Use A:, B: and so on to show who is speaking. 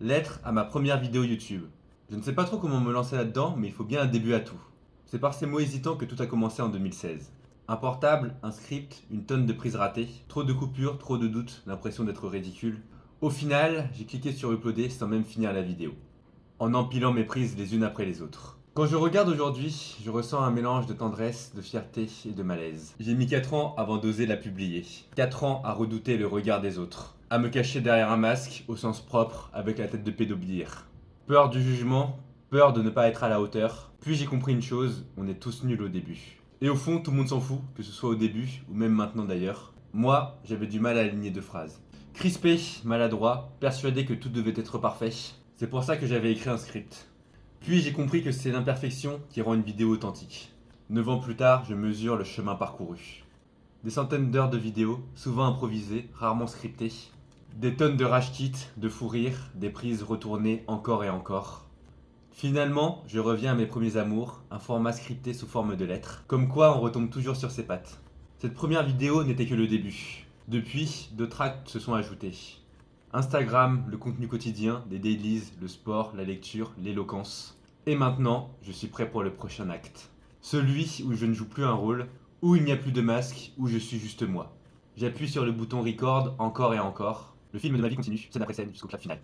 A: Lettre à ma première vidéo YouTube. Je ne sais pas trop comment me lancer là-dedans, mais il faut bien un début à tout. C'est par ces mots hésitants que tout a commencé en 2016. Un portable, un script, une tonne de prises ratées, trop de coupures, trop de doutes, l'impression d'être ridicule. Au final, j'ai cliqué sur uploader sans même finir la vidéo, en empilant mes prises les unes après les autres. Quand je regarde aujourd'hui, je ressens un mélange de tendresse, de fierté et de malaise. J'ai mis 4 ans avant d'oser la publier. 4 ans à redouter le regard des autres. À me cacher derrière un masque, au sens propre, avec la tête de pédobilière. Peur du jugement, peur de ne pas être à la hauteur. Puis j'ai compris une chose, on est tous nuls au début. Et au fond, tout le monde s'en fout, que ce soit au début, ou même maintenant d'ailleurs. Moi, j'avais du mal à aligner deux phrases. Crispé, maladroit, persuadé que tout devait être parfait. C'est pour ça que j'avais écrit un script. Puis j'ai compris que c'est l'imperfection qui rend une vidéo authentique. 9 ans plus tard, je mesure le chemin parcouru. Des centaines d'heures de vidéos, souvent improvisées, rarement scriptées. Des tonnes de rage kits, de fou rire, des prises retournées encore et encore. Finalement, je reviens à mes premiers amours, un format scripté sous forme de lettres. Comme quoi, on retombe toujours sur ses pattes. Cette première vidéo n'était que le début. Depuis, d'autres actes se sont ajoutés. Instagram, le contenu quotidien, des dailies, le sport, la lecture, l'éloquence. Et maintenant, je suis prêt pour le prochain acte. Celui où je ne joue plus un rôle, où il n'y a plus de masque, où je suis juste moi. J'appuie sur le bouton record encore et encore. Le film de ma vie continue, scène après scène, jusqu'au clap final.